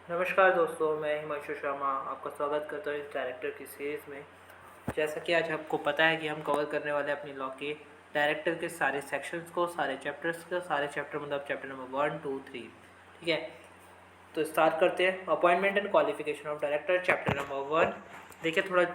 नमस्कार दोस्तों, मैं हिमांशु शर्मा आपका स्वागत करता हूँ इस डायरेक्टर की सीरीज़ में। जैसा कि आज आपको पता है कि हम कवर करने वाले हैं अपनी लॉ के डायरेक्टर के सारे सेक्शंस को, सारे चैप्टर्स को, सारे चैप्टर मतलब चैप्टर नंबर 1, 2, 3। ठीक है, तो स्टार्ट करते हैं। Appointment and qualification of director, chapter number 1। देखिए, थोड़ा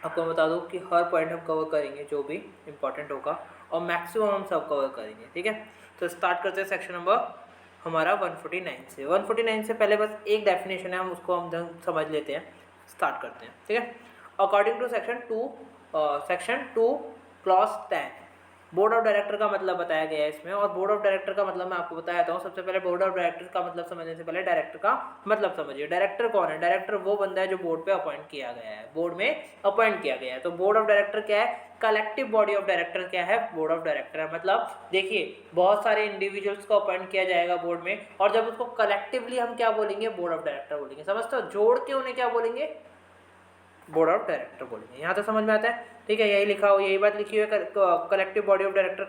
आपको बता दूँ कि हर पॉइंट हम कवर करेंगे जो भी इंपॉर्टेंट होगा, और मैक्सिमम हम सब कवर करेंगे। ठीक है, तो स्टार्ट करते हैं सेक्शन नंबर हमारा 149 से। 149 से पहले बस एक डेफिनेशन है, हम उसको हम समझ लेते हैं। स्टार्ट करते हैं। ठीक है, according to section 2 clause 10 board of director का मतलब बताया गया है इसमें। और बोर्ड ऑफ डायरेक्टर का मतलब मैं आपको बताता हूँ। सबसे पहले बोर्ड ऑफ डायरेक्टर का मतलब समझने से पहले डायरेक्टर का मतलब समझिए। डायरेक्टर कौन है? डायरेक्टर वो बंदा है जो बोर्ड पे अपॉइंट किया गया है, बोर्ड में अपॉइंट किया गया है। तो बोर्ड ऑफ डायरेक्टर क्या है? कलेक्टिव बॉडी ऑफ डायरेक्टर क्या है? बोर्ड ऑफ डायरेक्टर है। मतलब देखिए, बहुत सारे इंडिविजुअल्स को अपॉइंट किया जाएगा बोर्ड में, और जब उसको कलेक्टिवली हम क्या बोलेंगे? बोर्ड ऑफ डायरेक्टर बोलेंगे। समझते हो? जोड़ के उन्हें क्या बोलेंगे? बोर्ड ऑफ डायरेक्टर बोलेंगे। यहाँ तो समझ में आता है? ठीक है, यही लिखा हो, यही बात लिखी हुई है। Collective body of director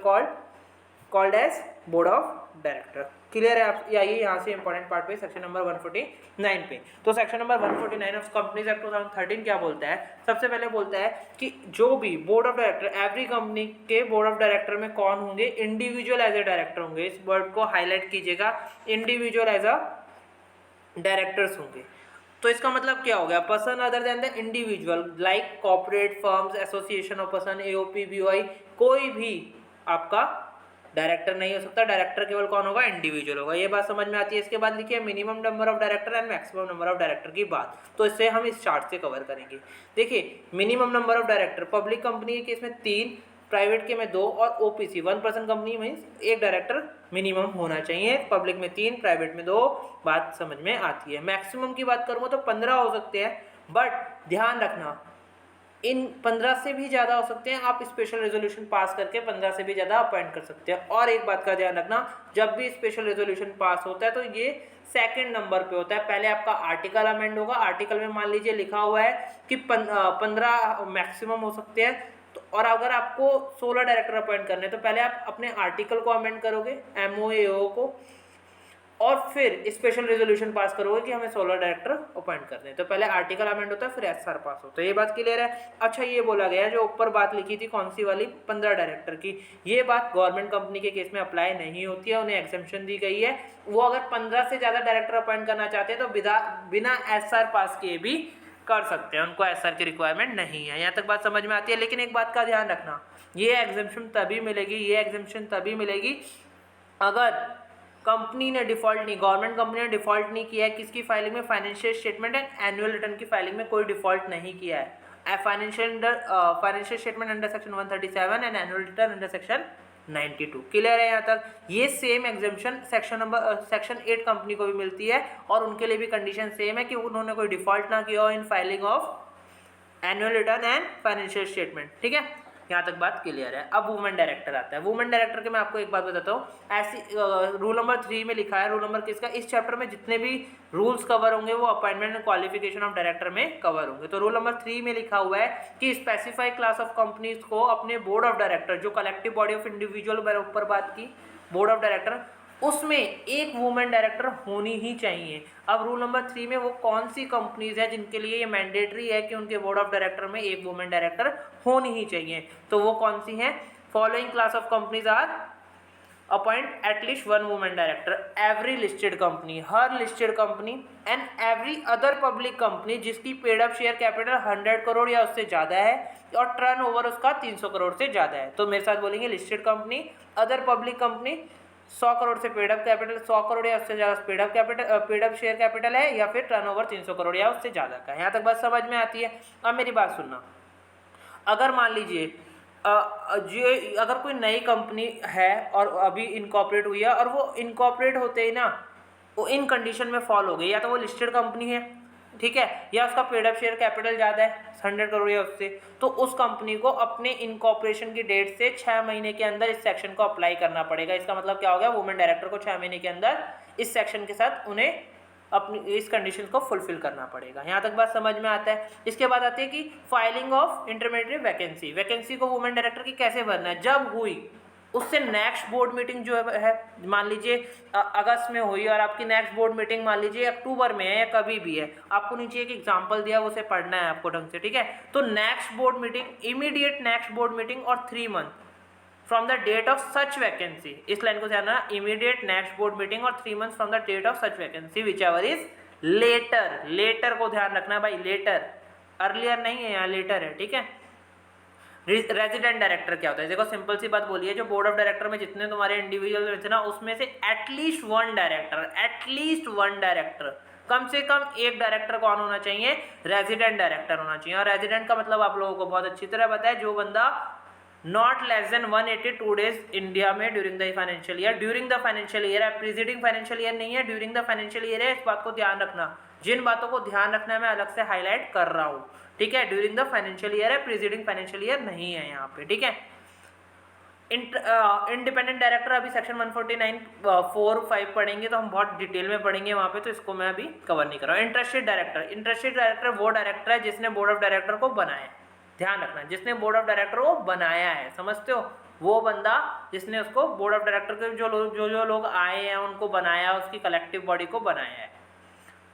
called as board of director. Clear है? आप आइए यहाँ से इंपॉर्टेंट पार्ट पे, सेक्शन नंबर 149 पे। तो सेक्शन नंबर 149 ऑफ कंपनीज एक्ट 2013 क्या बोलता है? सबसे पहले बोलता है कि जो भी board of director, every company के बोर्ड ऑफ डायरेक्टर में कौन होंगे? इंडिविजुअल एज ए डायरेक्टर होंगे। इस वर्ड को हाईलाइट कीजिएगा, इंडिविजुअल एज अ डायरेक्टर्स होंगे। तो इसका मतलब क्या हो गया? Person other than the individual, like corporate firms, association of person, AOP, BOI, कोई भी आपका डायरेक्टर नहीं हो सकता। डायरेक्टर केवल कौन होगा? इंडिविजुअल होगा। ये बात समझ में आती है? इसके बाद लिखिए minimum number of director and maximum number of director की बात। तो इससे हम इस चार्ट से कवर करेंगे। देखिए, minimum number of director public company के केस में 3, प्राइवेट के में 2, और ओपीसी 1% कंपनी में एक डायरेक्टर मिनिमम होना चाहिए। पब्लिक में 3, प्राइवेट में 2। बात समझ में आती है? मैक्सिमम की बात करूँगा तो 15 हो सकते हैं, बट ध्यान रखना इन 15 से भी ज़्यादा हो सकते हैं। आप स्पेशल रेजोल्यूशन पास करके 15 से भी ज़्यादा अपॉइंट कर सकते हैं। और एक बात का ध्यान रखना, जब भी स्पेशल रेजोल्यूशन पास होता है तो ये सेकंड नंबर पे होता है। पहले आपका आर्टिकल अमेंड होगा। आर्टिकल में मान लीजिए लिखा हुआ है कि 15 मैक्सिमम हो सकते हैं, तो और अगर आपको 16 डायरेक्टर अपॉइंट करने हैं तो पहले आप अपने आर्टिकल को अमेंड करोगे, एमओ को, और फिर स्पेशल रेजोल्यूशन पास करोगे कि हमें 16 डायरेक्टर अपॉइंट करने हैं। तो पहले आर्टिकल अमेंड होता है, फिर एसआर पास होता है। ये बात क्लियर है? अच्छा, ये बोला गया है जो ऊपर बात लिखी थी कौन सी वाली, 15 डायरेक्टर की, ये बात गवर्नमेंट कंपनी के केस में अप्लाई नहीं होती है। उन्हें एग्जेम्पशन दी गई है। वो अगर 15 से ज़्यादा डायरेक्टर अपॉइंट करना चाहते हैं तो बिना एसआर पास किए भी कर सकते हैं। उनको एसआर की रिक्वायरमेंट नहीं है। यहाँ तक बात समझ में आती है? लेकिन एक बात का ध्यान रखना, ये एग्जेम्पशन तभी मिलेगी, ये एग्जेम्पशन तभी मिलेगी अगर कंपनी ने डिफॉल्ट नहीं, गवर्नमेंट कंपनी ने डिफॉल्ट नहीं किया है। किसकी फाइलिंग में? Financial statement and annual return की फाइलिंग में कोई डिफॉल्ट नहीं किया है। Financial statement under section 137 and annual return under section 92। Clear है यहाँ तक? ये सेम एग्जेम्पशन सेक्शन 8 कंपनी को भी मिलती है, और उनके लिए भी कंडीशन सेम है कि उन्होंने कोई डिफॉल्ट ना किया हो in filing of annual return and financial statement. ठीक है, यहाँ तक बात क्लियर है। अब वुमेन डायरेक्टर आता है। वुमेन डायरेक्टर के मैं आपको एक बात बताता हूँ। ऐसी रूल नंबर 3 में लिखा है, रूल नंबर किसका? इस चैप्टर में जितने भी रूल्स कवर होंगे वो appointment and qualification of director में कवर होंगे। तो रूल नंबर 3 में लिखा हुआ है कि स्पेसिफाइड क्लास ऑफ कंपनीज को अपने बोर्ड ऑफ डायरेक्टर, जो कलेक्टिव बॉडी ऑफ इंडिविजुअल मैंने ऊपर बात की, बोर्ड ऑफ डायरेक्टर, उसमें एक वुमेन डायरेक्टर होनी ही चाहिए। अब रूल नंबर 3 में वो कौन सी कंपनीज है जिनके लिए ये मैंडेटरी है कि उनके बोर्ड ऑफ डायरेक्टर में एक वुमेन डायरेक्टर होनी ही चाहिए? तो वो कौन सी हैं? Following class of companies are appoint at least 1 women director every listed company, हर listed company, and every other public company जिसकी paid up share capital 100 crore या उससे ज़्यादा है और टर्न ओवर उसका 300 करोड़ से ज़्यादा है। तो मेरे साथ बोलेंगे listed company, other public company, 100 crore से पेड अप कैपिटल, 100 करोड़ या उससे ज़्यादा पेड अप शेयर कैपिटल है, या फिर टर्नओवर 300 करोड़ या उससे ज़्यादा का है। यहाँ तक बात समझ में आती है? अब मेरी बात सुनना, अगर मान लीजिए जो अगर कोई नई कंपनी है और अभी इनकॉर्पोरेट हुई है, और वो इनकॉर्पोरेट होते ही ना वो इन कंडीशन में फॉल हो गई, या तो वो लिस्टेड कंपनी है, ठीक है, या उसका पेड अप शेयर कैपिटल ज़्यादा है 100 करोड़ या उससे, तो उस कंपनी को अपने इनकॉर्पोरेशन की डेट से 6 महीने के अंदर इस सेक्शन को अप्लाई करना पड़ेगा। इसका मतलब क्या हो गया? वुमेन डायरेक्टर को 6 महीने के अंदर इस सेक्शन के साथ उन्हें अपनी इस कंडीशन को फुलफिल करना पड़ेगा। यहाँ तक बात समझ में आता है? इसके बाद आती है कि filing of intermediate vacancy. Vacancy को वुमेन डायरेक्टर की कैसे भरना है? जब हुई उससे नेक्स्ट बोर्ड मीटिंग जो है मान लीजिए अगस्त में हुई और आपकी नेक्स्ट बोर्ड मीटिंग मान लीजिए अक्टूबर में है या कभी भी है, आपको नीचे एक एग्जांपल दिया उसे पढ़ना है आपको ढंग से, ठीक है। तो next board meeting, immediate next board meeting और 3 month from the date of such vacancy, इस लाइन को ध्यान रखना, इमीडिएट नेक्स्ट बोर्ड मीटिंग और 3 month from the date of such vacancy whichever is later, later को ध्यान रखना भाई, लेटर, अर्लियर नहीं है यहाँ, लेटर है, ठीक है। रेजिडेंट डायरेक्टर क्या होता है, देखो सिंपल सी बात बोली है, जो बोर्ड ऑफ डायरेक्टर में जितने तुम्हारे इंडिविजुअल थे ना उसमें से एटलीस्ट वन डायरेक्टर, कम से कम एक डायरेक्टर कौन होना चाहिए, रेजिडेंट डायरेक्टर होना चाहिए। और रेजिडेंट का मतलब आप लोगों को बहुत अच्छी तरह पता है, जो बंदा not less than 182 days India में ड्यूरिंग द फाइनेंशियल ईयर है, प्रीसीडिंग फाइनेंशियल ईयर नहीं है, ड्यूरिंग द फाइनेंशियल ईयर है, इस बात को ध्यान रखना। जिन बातों को ध्यान रखना है मैं अलग से हाईलाइट कर रहा हूँ, ठीक है। ड्यूरिंग द फाइनेंशियल ईयर है, प्रीसीडिंग फाइनेंशियल ईयर नहीं है यहाँ पे, ठीक है। इंडिपेंडेंट डायरेक्टर अभी सेक्शन 149(4)(5) पढ़ेंगे तो हम बहुत डिटेल में पढ़ेंगे वहाँ पे, तो इसको मैं अभी कवर नहीं कर रहा हूँ। इंटरेस्टेड डायरेक्टर वो डायरेक्टर है जिसने बोर्ड ऑफ डायरेक्टर को बनाया है, ध्यान रखना, जिसने बोर्ड ऑफ डायरेक्टर को बनाया है, समझते हो, वो बंदा जिसने उसको बोर्ड ऑफ डायरेक्टर के जो लोग आए हैं उनको बनाया, उसकी कलेक्टिव बॉडी को बनाया है।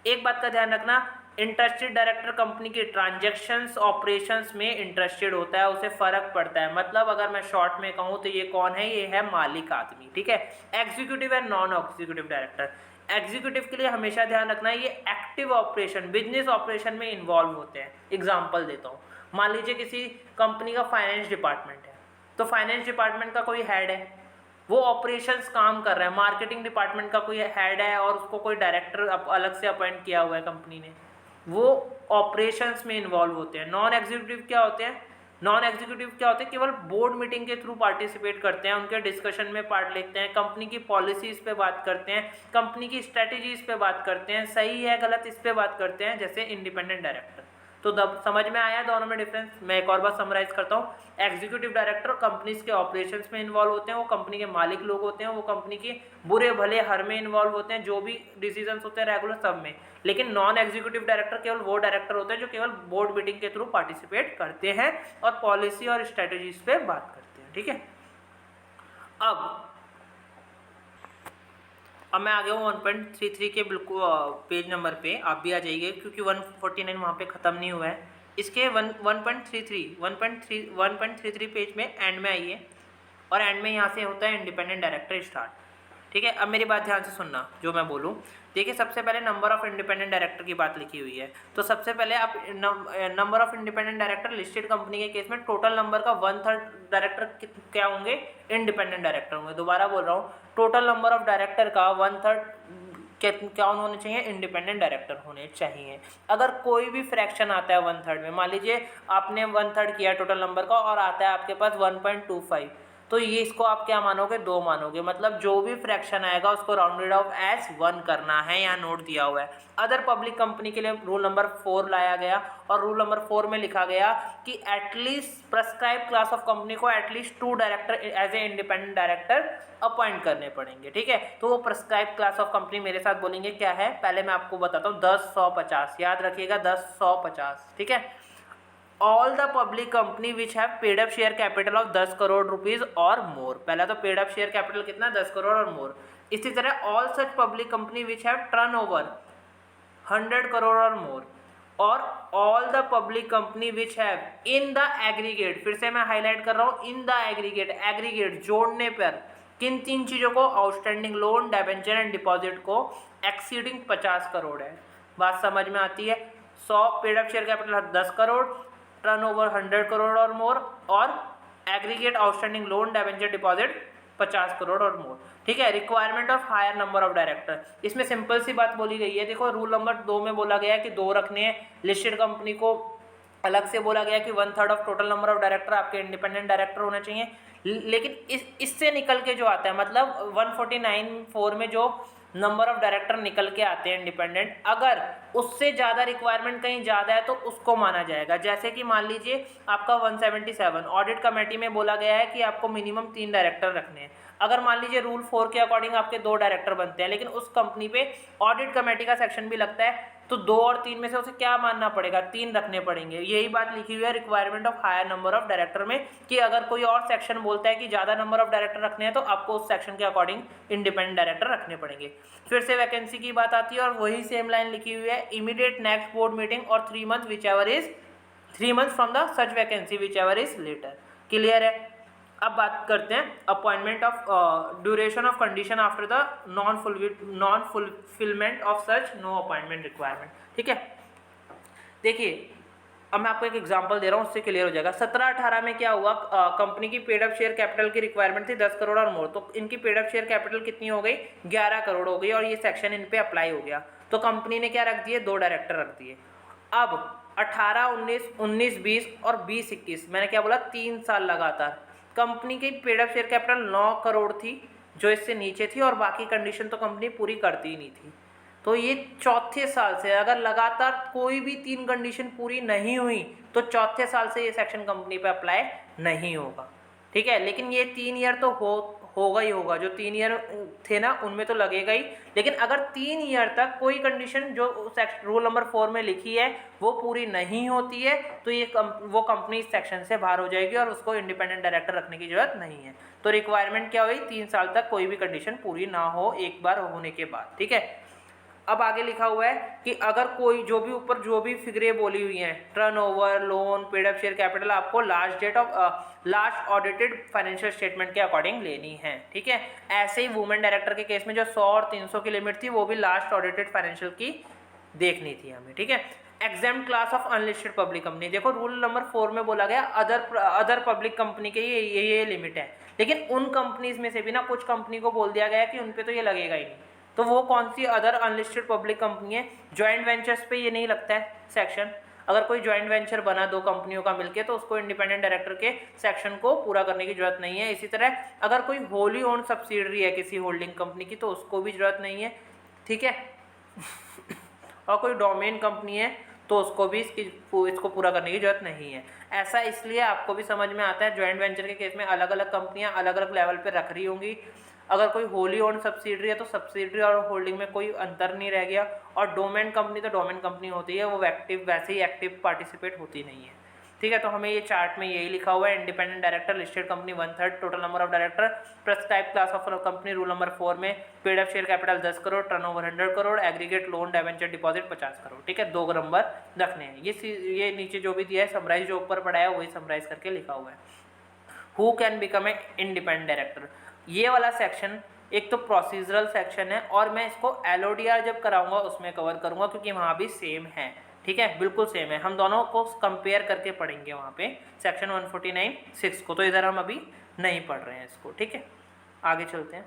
एक बात का ध्यान रखना, इंटरेस्टेड डायरेक्टर कंपनी के ट्रांजैक्शंस ऑपरेशंस में इंटरेस्टेड होता है, उसे फर्क पड़ता है। मतलब अगर मैं शॉर्ट में कहूँ तो ये कौन है, ये है मालिक आदमी, ठीक है। Executive and non executive director, executive के लिए हमेशा ध्यान रखना है ये एक्टिव ऑपरेशन, बिजनेस ऑपरेशन में इन्वॉल्व होते हैं। एग्जाम्पल देता हूँ, मान लीजिए किसी कंपनी का फाइनेंस डिपार्टमेंट है, तो फाइनेंस डिपार्टमेंट का कोई हेड है, वो ऑपरेशंस काम कर रहा है, मार्केटिंग डिपार्टमेंट का कोई हेड है और उसको कोई डायरेक्टर अलग से अपॉइंट किया हुआ है कंपनी ने, वो ऑपरेशंस में इन्वॉल्व होते हैं। नॉन एग्जीक्यूटिव क्या होते हैं, केवल बोर्ड मीटिंग के थ्रू पार्टिसिपेट करते हैं, उनके डिस्कशन में पार्ट लेते हैं, कंपनी की पॉलिसीज पे बात करते हैं, कंपनी की स्ट्रेटेजीज पे बात करते हैं, सही है गलत इस पे बात करते हैं, जैसे इंडिपेंडेंट डायरेक्टर। तो समझ में आया दोनों में डिफरेंस। मैं एक और बार समराइज करता हूँ, एग्जीक्यूटिव डायरेक्टर कंपनीज के ऑपरेशंस में इन्वॉल्व होते हैं, वो कंपनी के मालिक लोग होते हैं, वो कंपनी के बुरे भले हर में इन्वॉल्व होते हैं, जो भी डिसीजंस होते हैं रेगुलर सब में। लेकिन नॉन एग्जीक्यूटिव डायरेक्टर केवल वो डायरेक्टर होते हैं जो केवल बोर्ड मीटिंग के थ्रू पार्टिसिपेट करते हैं और पॉलिसी और स्ट्रेटेजीज पे बात करते हैं, ठीक है। अब मैं आ गया हूँ 1.33 के बिल्कुल पेज नंबर पे, आप भी आ जाइए क्योंकि 149 वहाँ पे ख़त्म नहीं हुआ है। इसके 1.33 पेज में एंड में आइए और एंड में यहाँ से होता है इंडिपेंडेंट डायरेक्टर स्टार्ट, ठीक है। अब मेरी बात ध्यान से सुनना जो मैं बोलूँ। देखिए सबसे पहले नंबर ऑफ इंडिपेंडेंट डायरेक्टर की बात लिखी हुई है, तो सबसे पहले आप number of independent director listed company के केस में टोटल नंबर का 1/3 डायरेक्टर क्या होंगे, इंडिपेंडेंट डायरेक्टर होंगे। दोबारा बोल रहा हूँ, टोटल नंबर ऑफ डायरेक्टर का 1/3 क्या होने चाहिए, इंडिपेंडेंट डायरेक्टर होने चाहिए। अगर कोई भी फ्रैक्शन आता है 1/3 में, मान लीजिए आपने 1/3 किया टोटल नंबर का और आता है आपके पास 1.25, तो ये इसको आप क्या मानोगे, 2 मानोगे। मतलब जो भी फ्रैक्शन आएगा उसको राउंडेड ऑफ एज 1 करना है, यहाँ नोट दिया हुआ है। अदर पब्लिक कंपनी के लिए रूल नंबर 4 लाया गया और रूल नंबर 4 में लिखा गया कि at least prescribe class of company को at least 2 director as a independent director appoint करने पड़ेंगे, ठीक है। तो वो प्रेस्क्राइब क्लास ऑफ कंपनी मेरे साथ बोलेंगे क्या है, पहले मैं आपको बताता हूँ, 10, 100, 50, याद रखिएगा 10, 100, 50, ठीक है। All the public company which have paid up share capital of 10 crore rupees और मोर, पहला तो पेड अप शेयर कैपिटल कितना, 10 करोड़ और मोर। इसी तरह all such public company which have turnover 100 crore और मोर, और all the public company which have in the aggregate, फिर से मैं हाईलाइट कर रहा हूँ, इन द एग्रीगेट जोड़ने पर किन 3 चीज़ों को, outstanding loan, debenture and deposit को एक्सीडिंग 50 करोड़ है। बात समझ में आती है। 100 paid up share capital 10 crore, turnover 100 crore और मोर, और aggregate outstanding loan, debenture, deposit 50 crore और मोर, ठीक है। Requirement of higher number of director, इसमें सिंपल सी बात बोली गई है। देखो रूल नंबर 2 में बोला गया है कि 2 रखने हैं, लिस्टेड कंपनी को अलग से बोला गया कि 1/3 of total number of director आपके इंडिपेंडेंट डायरेक्टर होना चाहिए। लेकिन इससे निकल के जो आता है, मतलब 149(4) में जो नंबर ऑफ डायरेक्टर निकल के आते हैं इंडिपेंडेंट, अगर उससे ज़्यादा रिक्वायरमेंट कहीं ज़्यादा है तो उसको माना जाएगा। जैसे कि मान लीजिए आपका 177 ऑडिट कमेटी में बोला गया है कि आपको मिनिमम 3 डायरेक्टर रखने हैं। अगर मान लीजिए रूल 4 के अकॉर्डिंग आपके 2 डायरेक्टर बनते हैं, लेकिन उस कंपनी पे ऑडिट कमेटी का सेक्शन भी लगता है, तो 2 और 3 में से उसे क्या मानना पड़ेगा, 3 रखने पड़ेंगे। यही बात लिखी हुई है requirement of higher number of director में, कि अगर कोई और सेक्शन बोलता है कि ज़्यादा नंबर ऑफ डायरेक्टर रखने हैं तो आपको उस सेक्शन के अकॉर्डिंग इंडिपेंडेंट डायरेक्टर रखने पड़ेंगे। फिर से वैकेंसी की बात आती है और वही सेम लाइन लिखी हुई है, इमीडिएट नेक्स्ट बोर्ड मीटिंग और 3 month whichever is 3 month from the such vacancy whichever is later. Clear है। अब बात करते हैं appointment of duration of condition after the non fulfilment of such no appointment requirement. ठीक है, देखिए अब मैं आपको एक एग्जांपल दे रहा हूँ, उससे क्लियर हो जाएगा। 17-18 में क्या हुआ, कंपनी की पेड अप शेयर कैपिटल की रिक्वायरमेंट थी 10 करोड़ और मोर, तो इनकी पेड अप शेयर कैपिटल कितनी हो गई, 11 करोड़ हो गई, और ये सेक्शन इन पे अप्लाई हो गया। तो कंपनी ने क्या रख दिए, 2 डायरेक्टर रख दिए। अब 18, 19, 19, 20 और 20, 21, मैंने क्या बोला, 3 साल लगातार कंपनी की paid up share capital 9 crore थी, जो इससे नीचे थी, और बाकी कंडीशन तो कंपनी पूरी करती ही नहीं थी। तो ये चौथे साल से अगर लगातार कोई भी 3 कंडीशन पूरी नहीं हुई तो चौथे साल से ये सेक्शन कंपनी पे अप्लाई नहीं होगा। ठीक है, लेकिन ये 3 ईयर तो होगा ही होगा, जो 3 ईयर थे ना उनमें तो लगेगा ही। लेकिन अगर 3 ईयर तक कोई कंडीशन जो रूल नंबर 4 में लिखी है वो पूरी नहीं होती है तो ये वो कंपनी इस सेक्शन से बाहर हो जाएगी और उसको इंडिपेंडेंट डायरेक्टर रखने की जरूरत नहीं है। तो रिक्वायरमेंट क्या हुई, 3 साल तक कोई भी कंडीशन पूरी ना हो एक बार होने के बाद। ठीक है, अब आगे लिखा हुआ है कि अगर कोई जो भी ऊपर जो भी फिगरें बोली हुई हैं, turnover, loan, paid up share capital, आपको लास्ट ऑडिटेड फाइनेंशियल स्टेटमेंट के अकॉर्डिंग लेनी है। ठीक है, ऐसे ही वुमेन डायरेक्टर के केस में जो 100 और 300 की लिमिट थी वो भी लास्ट ऑडिटेड फाइनेंशियल की देखनी थी हमें। ठीक है, exempt class of unlisted public company, देखो रूल नंबर 4 में बोला गया अदर पब्लिक कंपनी के ये लिमिट है, लेकिन उन कंपनीज में से भी ना कुछ कंपनी को बोल दिया गया कि उन पे तो ये लगेगा ही नहीं। तो वो कौन सी अदर अनलिस्टेड पब्लिक कंपनी है, ज्वाइंट वेंचर्स पे ये नहीं लगता है सेक्शन। अगर कोई ज्वाइंट वेंचर बना 2 कंपनियों का मिलके तो उसको इंडिपेंडेंट डायरेक्टर के सेक्शन को पूरा करने की जरूरत नहीं है। इसी तरह अगर कोई होली ओन सब्सिडरी है किसी होल्डिंग कंपनी की तो उसको भी जरूरत नहीं है। ठीक है और कोई डोमेन कंपनी है तो उसको भी इसको पूरा करने की जरूरत नहीं है। ऐसा इसलिए आपको भी समझ में आता है, ज्वाइंट वेंचर के केस में अलग अलग कंपनियां अलग अलग लेवल पे रख रही होंगी। अगर कोई होली ओन सब्सिडरी है तो सब्सिडरी और होल्डिंग में कोई अंतर नहीं रह गया, और डोमेन कंपनी तो डोमेन कंपनी होती है, वो वैसे ही एक्टिव पार्टिसिपेट होती नहीं है। ठीक है, तो हमें ये चार्ट में यही लिखा हुआ है, independent director, listed company 1/3, total number of director, prescribe class of company rule number 4 में paid up share capital 10 crore, turnover 100 crore, aggregate loan debenture deposit 50 crore. ठीक है, 2 नंबर रखने हैं। ये नीचे जो भी दिया है समराइज, जो ऊपर पढ़ाया वही समराइज करके लिखा हुआ है। Who can become a independent director, ये वाला सेक्शन एक तो प्रोसीजरल सेक्शन है और मैं इसको एलओडीआर जब कराऊंगा उसमें कवर करूंगा, क्योंकि वहाँ भी सेम है। ठीक है, बिल्कुल सेम है, हम दोनों को कंपेयर करके पढ़ेंगे वहाँ पे सेक्शन 149(6) को। तो इधर हम अभी नहीं पढ़ रहे हैं इसको। ठीक है, आगे चलते हैं।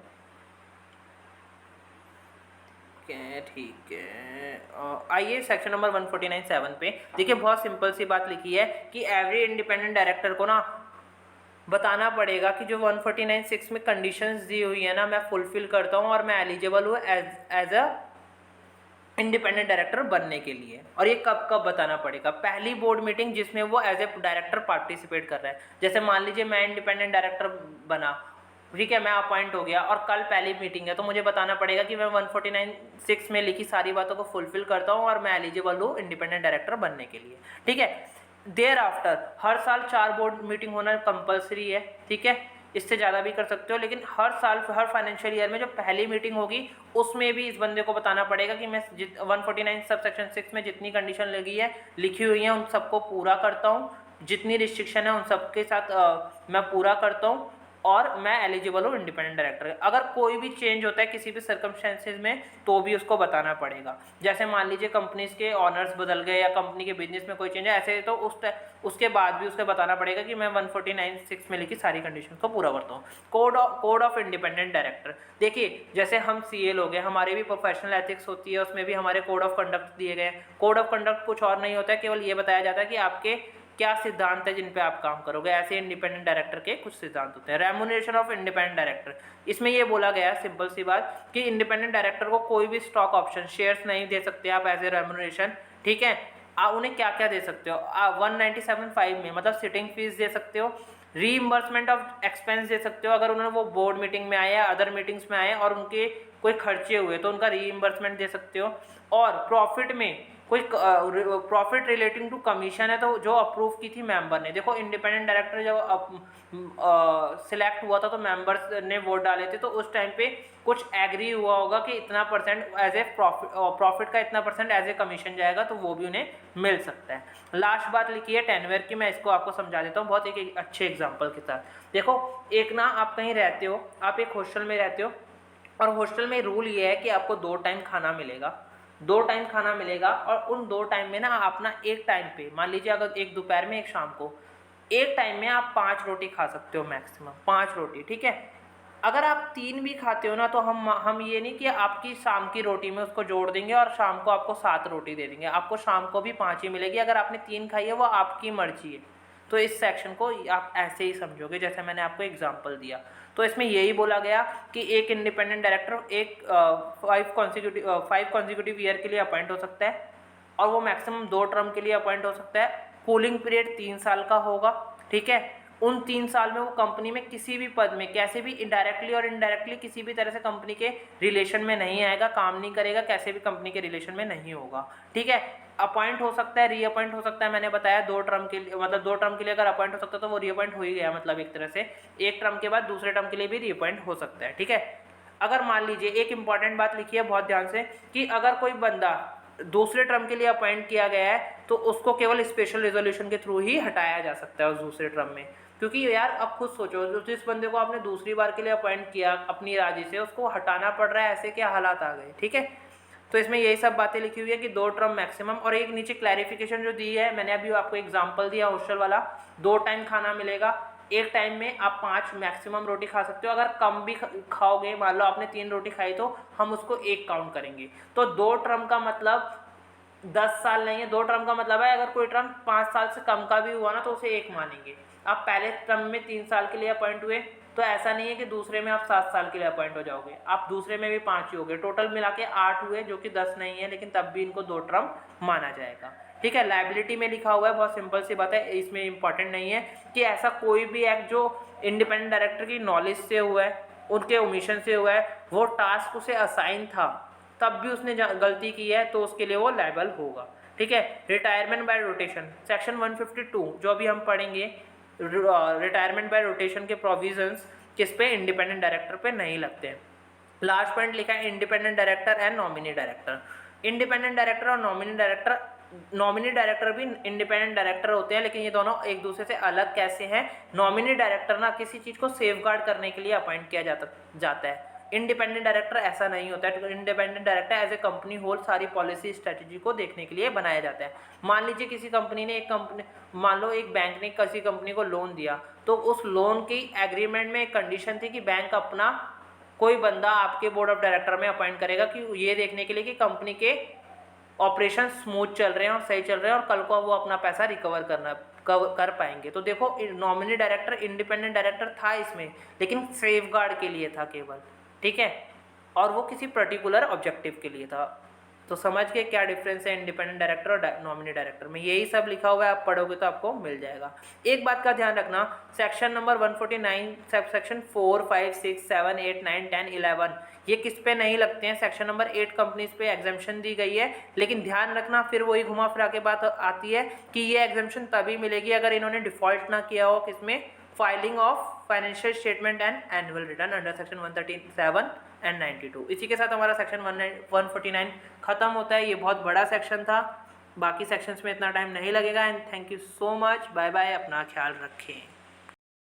ठीक है, आइए सेक्शन नंबर 149(7) पे। देखिए बहुत सिंपल सी बात लिखी है कि एवरी इंडिपेंडेंट डायरेक्टर को ना बताना पड़ेगा कि जो 149(6) में कंडीशंस दी हुई है ना मैं फुलफिल करता हूँ और मैं एलिजिबल हूँ एज अ इंडिपेंडेंट डायरेक्टर बनने के लिए। और ये कब कब बताना पड़ेगा, पहली बोर्ड मीटिंग जिसमें वो एज ए डायरेक्टर पार्टिसिपेट कर रहा है। जैसे मान लीजिए मैं इंडिपेंडेंट डायरेक्टर बना, ठीक है, मैं अपॉइंट हो गया और कल पहली मीटिंग है, तो मुझे बताना पड़ेगा कि मैं 149(6) में लिखी सारी बातों को फुलफिल करता हूँ और मैं एलिजिबल हूँ इंडिपेंडेंट डायरेक्टर बनने के लिए। ठीक है, देयर आफ्टर हर साल 4 बोर्ड मीटिंग होना कंपलसरी है। ठीक है, इससे ज़्यादा भी कर सकते हो, लेकिन हर साल हर फाइनेंशियल ईयर में जो पहली मीटिंग होगी उसमें भी इस बंदे को बताना पड़ेगा कि मैं 149 सब सेक्शन 6 में जितनी कंडीशन लगी है लिखी हुई है उन सबको पूरा करता हूँ, जितनी रिस्ट्रिक्शन है उन सबके साथ मैं पूरा करता हूँ और मैं एलिजिबल हूँ इंडिपेंडेंट डायरेक्टर। अगर कोई भी चेंज होता है किसी भी सर्कमस्टेंसेज में तो भी उसको बताना पड़ेगा। जैसे मान लीजिए कंपनीज के ऑनर्स बदल गए या कंपनी के बिजनेस में कोई चेंज है, ऐसे तो उसके बाद भी उसको बताना पड़ेगा कि मैं 149(6) में लिखी सारी कंडीशन को पूरा करता हूँ। कोड ऑफ इंडिपेंडेंट डायरेक्टर, देखिए जैसे हम CA लोग हैं, हमारी भी प्रोफेशनल एथिक्स होती है, उसमें भी हमारे कोड ऑफ कंडक्ट दिए गए हैं। कोड ऑफ कंडक्ट कुछ और नहीं होता है, केवल ये बताया जाता है कि आपके क्या सिद्धांत है जिन पे आप काम करोगे। ऐसे इंडिपेंडेंट डायरेक्टर के कुछ सिद्धांत होते हैं। रेम्यूनरेशन ऑफ इंडिपेंडेंट डायरेक्टर, इसमें ये बोला गया है सिंपल सी बात कि इंडिपेंडेंट डायरेक्टर को कोई भी स्टॉक ऑप्शन शेयर्स नहीं दे सकते आप एज ए रेम्यूनरेशन। ठीक है, आप उन्हें क्या क्या दे सकते हो, 197(5) में मतलब सिटिंग फीस दे सकते हो, रीइंबर्समेंट ऑफ एक्सपेंस दे सकते हो, अगर उन्होंने वो बोर्ड मीटिंग में आए या अदर मीटिंग्स में आए और उनके कोई खर्चे हुए तो उनका रीइंबर्समेंट दे सकते हो। और प्रॉफिट में कोई प्रॉफिट रिलेटिंग टू कमीशन है तो जो अप्रूव की थी मेंबर ने, देखो इंडिपेंडेंट डायरेक्टर जब सिलेक्ट हुआ था तो मेंबर्स ने वोट डाले थे, तो उस टाइम पे कुछ एग्री हुआ होगा कि इतना परसेंट एज ए प्रॉफिट का इतना परसेंट एज ए कमीशन जाएगा, तो वो भी उन्हें मिल सकता है। लास्ट बात लिखी है टेनवेयर की, मैं इसको आपको समझा देता हूँ बहुत एक अच्छे एग्जाम्पल के साथ। देखो एक ना आप कहीं रहते हो, आप एक हॉस्टल में रहते हो और हॉस्टल में रूल ये है कि आपको 2 टाइम खाना मिलेगा, 2 टाइम खाना मिलेगा और उन 2 टाइम में ना आप ना एक टाइम पे, मान लीजिए अगर एक दोपहर में एक शाम को, एक टाइम में आप 5 रोटी खा सकते हो, मैक्सिमम 5 रोटी, ठीक है। अगर आप 3 भी खाते हो ना तो हम ये नहीं कि आपकी शाम की रोटी में उसको जोड़ देंगे और शाम को आपको 7 रोटी दे देंगे, आपको शाम को भी 5 ही मिलेगी। अगर आपने 3 खाई है वो आपकी मर्जी है। तो इस सेक्शन को आप ऐसे ही समझोगे जैसे मैंने आपको एग्जांपल दिया। तो इसमें यही बोला गया कि एक इंडिपेंडेंट डायरेक्टर एक 5 कॉन्जिक्यूटिव ईयर के लिए अपॉइंट हो सकता है और वो मैक्सिमम 2 टर्म के लिए अपॉइंट हो सकता है। कूलिंग पीरियड 3 साल का होगा, ठीक है। उन 3 साल में वो कंपनी में किसी भी पद में कैसे भी डायरेक्टली और इनडायरेक्टली किसी भी तरह से कंपनी के रिलेशन में नहीं आएगा, काम नहीं करेगा, कैसे भी कंपनी के रिलेशन में नहीं होगा, ठीक है। अपॉइंट हो सकता है, रीअपॉइंट हो सकता है, मैंने बताया 2 टर्म के लिए, मतलब 2 टर्म के लिए अगर अपॉइंट हो सकता है तो वो रीअपॉइंट हो ही गया, मतलब एक तरह से एक टर्म के बाद दूसरे टर्म के लिए भी रीअपॉइंट हो सकता है, ठीक है। अगर मान लीजिए एक इंपॉर्टेंट बात लिखी है बहुत ध्यान से कि अगर कोई बंदा दूसरे टर्म के लिए अपॉइंट किया गया है तो उसको केवल स्पेशल रेजोल्यूशन के थ्रू ही हटाया जा सकता है उस दूसरे टर्म में। क्योंकि यार अब खुद सोचो, जिस बंदे को आपने दूसरी बार के लिए अपॉइंट किया अपनी राजी से, उसको हटाना पड़ रहा है, ऐसे क्या हालात आ गए, ठीक है। तो इसमें यही सब बातें लिखी हुई है कि 2 टर्म मैक्सिमम, और एक नीचे क्लैरिफिकेशन जो दी है मैंने अभी आपको एग्जांपल दिया हॉस्टल वाला, 2 टाइम खाना मिलेगा, एक टाइम में आप 5 मैक्सिमम रोटी खा सकते हो। अगर कम भी खाओगे, मान लो आपने 3 रोटी खाई तो हम उसको 1 काउंट करेंगे। तो 2 टर्म का मतलब 10 साल नहीं है, 2 टर्म का मतलब है अगर कोई टर्म 5 साल से कम का भी हुआ ना तो उसे 1 मानेंगे। आप पहले टर्म में 3 साल के लिए अपॉइंट हुए तो ऐसा नहीं है कि दूसरे में आप 7 साल के लिए अपॉइंट हो जाओगे, आप दूसरे में भी 5 ही हो गए, टोटल मिला के 8 हुए, जो कि 10 नहीं है, लेकिन तब भी इनको 2 टर्म माना जाएगा, ठीक है। लायबिलिटी में लिखा हुआ है, बहुत सिंपल सी बात है, इसमें इंपॉर्टेंट नहीं है कि ऐसा कोई भी एक्ट जो इंडिपेंडेंट डायरेक्टर की नॉलेज से हुआ है, उनके ओमिशन से हुआ है, वो टास्क उसे असाइन था तब भी उसने गलती की है तो उसके लिए वो लायबल होगा, ठीक है। रिटायरमेंट बाय रोटेशन, सेक्शन 152 जो अभी हम पढ़ेंगे, रिटायरमेंट बाय रोटेशन के प्रोविजंस किस पे, इंडिपेंडेंट डायरेक्टर पे नहीं लगते हैं। लास्ट पॉइंट लिखा है independent director and nominee director. Independent director और नॉमिनी डायरेक्टर भी इंडिपेंडेंट डायरेक्टर होते हैं, लेकिन ये दोनों एक दूसरे से अलग कैसे हैं। नॉमिनी डायरेक्टर ना किसी चीज़ को सेफगार्ड करने के लिए अपॉइंट किया जाता है, इंडिपेंडेंट डायरेक्टर ऐसा नहीं होता है। Independent director as a company whole सारी पॉलिसी स्ट्रेटजी को देखने के लिए बनाया जाता है। मान लीजिए किसी कंपनी ने मान लो एक बैंक ने किसी कंपनी को लोन दिया, तो उस लोन की एग्रीमेंट में एक कंडीशन थी कि बैंक अपना कोई बंदा आपके बोर्ड ऑफ डायरेक्टर में अपॉइंट करेगा कि ये देखने के लिए कि कंपनी के ऑपरेशन स्मूथ चल रहे हैं और सही चल रहे हैं और कल को वो अपना पैसा रिकवर कर पाएंगे। तो देखो नॉमिनी डायरेक्टर इंडिपेंडेंट डायरेक्टर था इसमें, लेकिन सेफगार्ड के लिए था केवल, ठीक है, और वो किसी पर्टिकुलर ऑब्जेक्टिव के लिए था। तो समझ के क्या डिफरेंस है इंडिपेंडेंट डायरेक्टर और नॉमिनी डायरेक्टर में, यही सब लिखा हुआ है, आप पढ़ोगे तो आपको मिल जाएगा। एक बात का ध्यान रखना, सेक्शन नंबर 149 सब सेक्शन 4, 5, 6, 7, 8, 9, 10, 11 ये किस पे नहीं लगते हैं। सेक्शन नंबर 8 कंपनीज पे एग्जाम्पशन दी गई है, लेकिन ध्यान रखना फिर वही घुमा फिरा के बात आती है कि ये एग्जाम्पशन तभी मिलेगी अगर इन्होंने डिफॉल्ट ना किया हो किसमें, filing of financial statement and annual return under section 137 and 92। इसी के साथ हमारा सेक्शन 149 खत्म होता है। ये बहुत बड़ा सेक्शन था, बाकी सेक्शंस में इतना टाइम नहीं लगेगा। And thank you so much, bye bye, अपना ख्याल रखें।